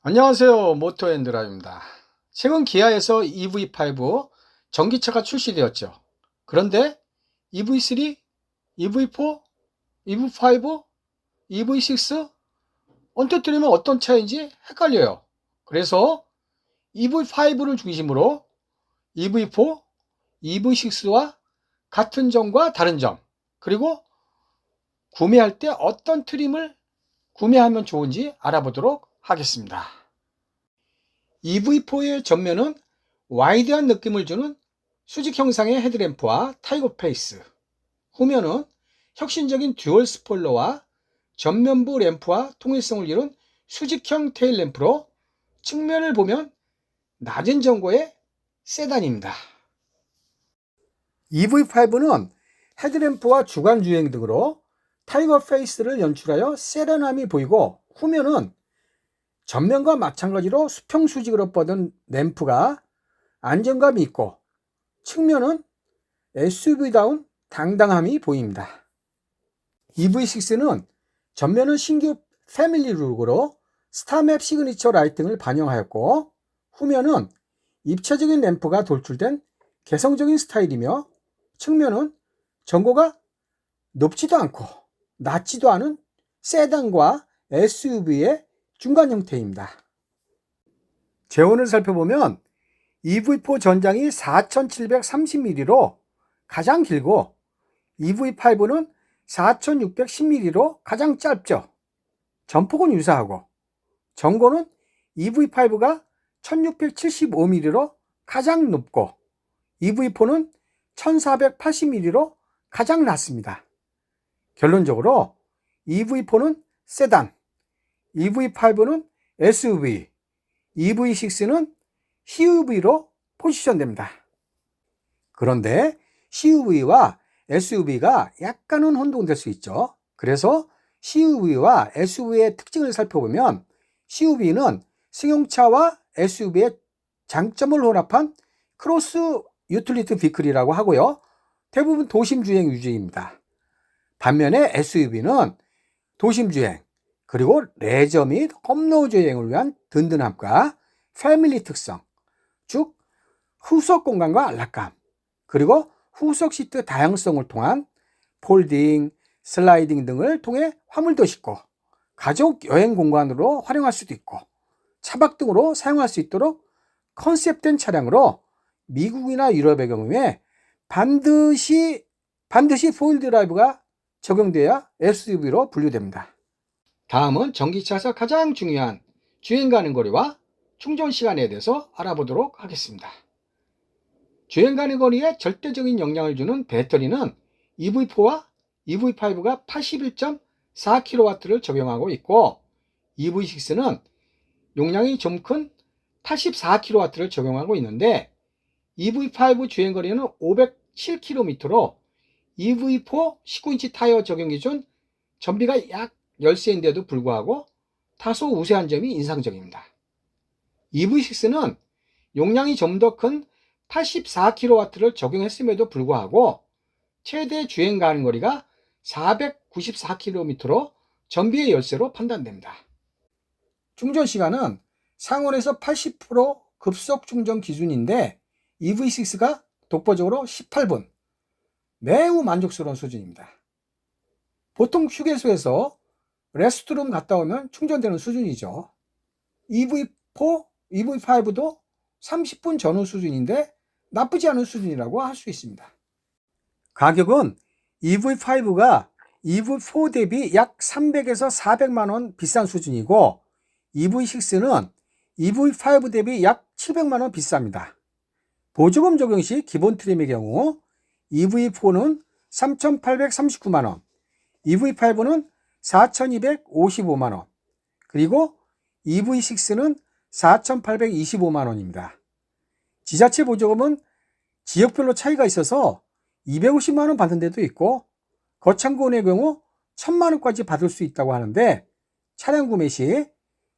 안녕하세요. 모토앤드라입니다. 최근 기아에서 EV5 전기차가 출시되었죠. 그런데 EV3, EV4, EV5, EV6 언뜻 들으면 어떤 차인지 헷갈려요. 그래서 EV5를 중심으로 EV4, EV6와 같은 점과 다른 점, 그리고 구매할 때 어떤 트림을 구매하면 좋은지 알아보도록 하겠습니다. EV4의 전면은 와이드한 느낌을 주는 수직 형상의 헤드램프와 타이거 페이스, 후면은 혁신적인 듀얼 스포일러와 전면부 램프와 통일성을 이룬 수직형 테일 램프로 측면을 보면 낮은 전고의 세단입니다. EV5는 헤드램프와 주간 주행 등으로 타이거 페이스를 연출하여 세련함이 보이고, 후면은 전면과 마찬가지로 수평 수직으로 뻗은 램프가 안정감이 있고, 측면은 SUV다운 당당함이 보입니다. EV6는 전면은 신규 패밀리 룩으로 스타맵 시그니처 라이팅을 반영하였고, 후면은 입체적인 램프가 돌출된 개성적인 스타일이며, 측면은 전고가 높지도 않고 낮지도 않은 세단과 SUV의 중간 형태입니다. 제원을 살펴보면 EV4 전장이 4730mm로 가장 길고, EV5는 4610mm로 가장 짧죠. 전폭은 유사하고, 전고는 EV5가 1675mm로 가장 높고, EV4는 1480mm로 가장 낮습니다. 결론적으로 EV4는 세단, EV5는 SUV, EV6는 CUV로 포지션됩니다. 그런데 CUV와 SUV가 약간은 혼동될 수 있죠. 그래서 CUV와 SUV의 특징을 살펴보면, CUV는 승용차와 SUV의 장점을 혼합한 크로스 유틸리티 비클이라고 하고요. 대부분 도심주행 위주입니다. 반면에 SUV는 도심주행, 그리고 레저 및 험로우 주행을 위한 든든함과 패밀리 특성, 즉 후속 공간과 안락감, 그리고 후속 시트 다양성을 통한 폴딩, 슬라이딩 등을 통해 화물도 싣고 가족 여행 공간으로 활용할 수도 있고, 차박 등으로 사용할 수 있도록 컨셉된 차량으로 미국이나 유럽의 경우에 반드시 4휠 드라이브가 적용돼야 SUV로 분류됩니다. 다음은 전기차에서 가장 중요한 주행 가는 거리와 충전 시간에 대해서 알아보도록 하겠습니다. 주행 가는 거리에 절대적인 영향을 주는 배터리는 EV4와 EV5가 81.4kW를 적용하고 있고, EV6는 용량이 좀 큰 84kW를 적용하고 있는데, EV5 주행거리는 507km로 EV4 19인치 타이어 적용 기준 전비가 약 10세인데도 불구하고 다소 우세한 점이 인상적입니다. EV6는 용량이 좀 더 큰 84kW를 적용했음에도 불구하고 최대 주행 가능거리가 494km로 전비의 열세로 판단됩니다. 충전 시간은 상온에서 80% 급속 충전 기준인데, EV6가 독보적으로 18분, 매우 만족스러운 수준입니다. 보통 휴게소에서 레스트룸 갔다 오면 충전되는 수준이죠. EV4, EV5도 30분 전후 수준인데 나쁘지 않은 수준이라고 할 수 있습니다. 가격은 EV5가 EV4 대비 약 300에서 400만원 비싼 수준이고, EV6는 EV5 대비 약 700만원 비쌉니다. 보조금 적용 시 기본 트림의 경우 EV4는 3,839만원, EV5는 4,255만원, 그리고 EV6는 4,825만원입니다. 지자체 보조금은 지역별로 차이가 있어서 250만원 받는 데도 있고, 거창군의 경우 1,000만원까지 받을 수 있다고 하는데, 차량 구매 시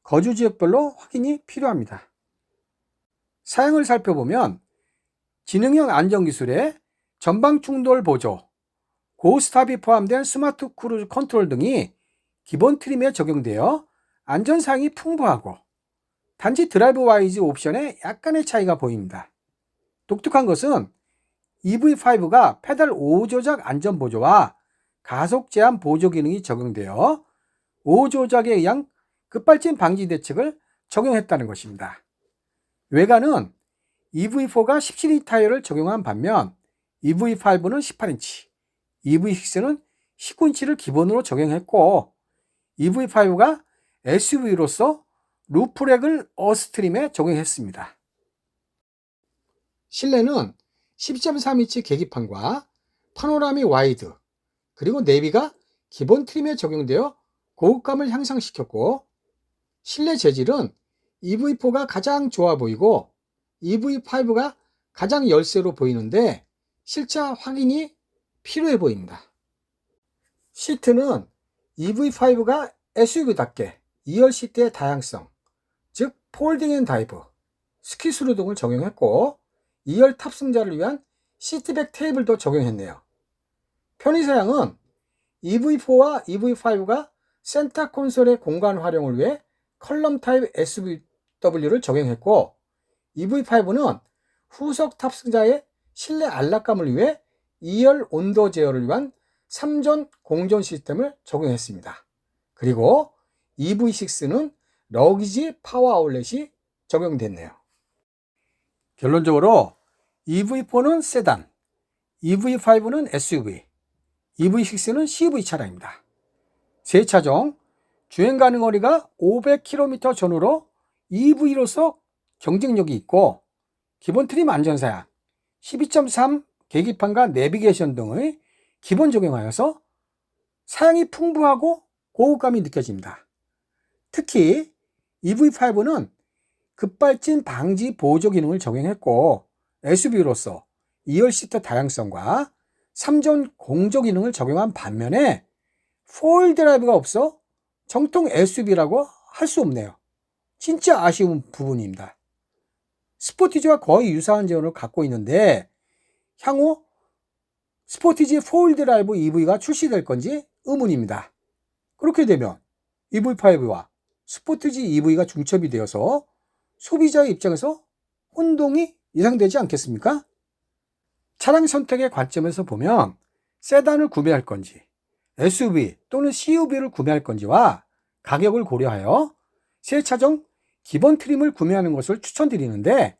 거주 지역별로 확인이 필요합니다. 사양을 살펴보면 지능형 안전기술에 전방 충돌 보조, 고스탑이 포함된 스마트 크루즈 컨트롤 등이 기본 트림에 적용되어 안전사항이 풍부하고, 단지 드라이브 와이즈 옵션에 약간의 차이가 보입니다. 독특한 것은 EV5가 페달 5조작 안전 보조와 가속 제한 보조 기능이 적용되어 5조작에 의한 급발진 방지 대책을 적용했다는 것입니다. 외관은 EV4가 17인 타이어를 적용한 반면 EV5는 18인치, EV6는 19인치를 기본으로 적용했고 EV5가 SUV로서 루프렉을 어스트림에 적용했습니다. 실내는 12.3인치 계기판과 파노라미 와이드 그리고 내비가 기본 트림에 적용되어 고급감을 향상시켰고 실내 재질은 EV4가 가장 좋아 보이고 EV5가 가장 열세로 보이는데 실차 확인이 필요해 보입니다. 시트는 EV5가 SUV답게 2열 시트의 다양성, 즉 폴딩 앤 다이브, 스키스루 등을 적용했고 2열 탑승자를 위한 시트백 테이블도 적용했네요. 편의사양은 EV4와 EV5가 센터 콘솔의 공간 활용을 위해 컬럼 타입 SUV를 적용했고 EV5는 후석 탑승자의 실내 안락감을 위해 2열 온도 제어를 위한 3전 공전 시스템을 적용했습니다. 그리고 EV6는 러기지 파워 아울렛이 적용됐네요. 결론적으로 EV4는 세단, EV5는 SUV, EV6는 CV 차량입니다. 세 차 중 주행 가능 거리가 500km 전후로 EV로서 경쟁력이 있고 기본 트림 안전사양, 12.3 계기판과 내비게이션 등의 기본 적용하여서 사양이 풍부하고 고급감이 느껴집니다. 특히 EV5는 급발진 방지 보조 기능을 적용했고 SUV로서 2열 시트 다양성과 3전 공조 기능을 적용한 반면에 4휠 드라이브가 없어 정통 SUV라고 할 수 없네요. 진짜 아쉬운 부분입니다. 스포티지와 거의 유사한 제어를 갖고 있는데 향후 스포티지 4휠 드라이브 EV가 출시될 건지 의문입니다. 그렇게 되면 EV5와 스포티지 EV가 중첩이 되어서 소비자의 입장에서 혼동이 예상되지 않겠습니까? 차량 선택의 관점에서 보면 세단을 구매할 건지 SUV 또는 CUV를 구매할 건지와 가격을 고려하여 세 차 중 기본 트림을 구매하는 것을 추천드리는데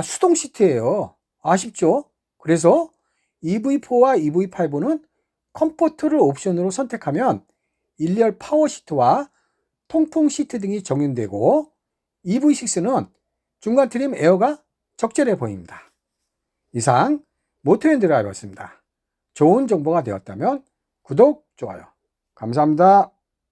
수동 시트예요. 아쉽죠? 그래서 EV4와 EV5는 컴포트를 옵션으로 선택하면 1열 파워 시트와 통풍 시트 등이 적용되고 EV6는 중간 트림 에어가 적절해 보입니다. 이상 모토앤드라이버였습니다. 좋은 정보가 되었다면 구독, 좋아요. 감사합니다.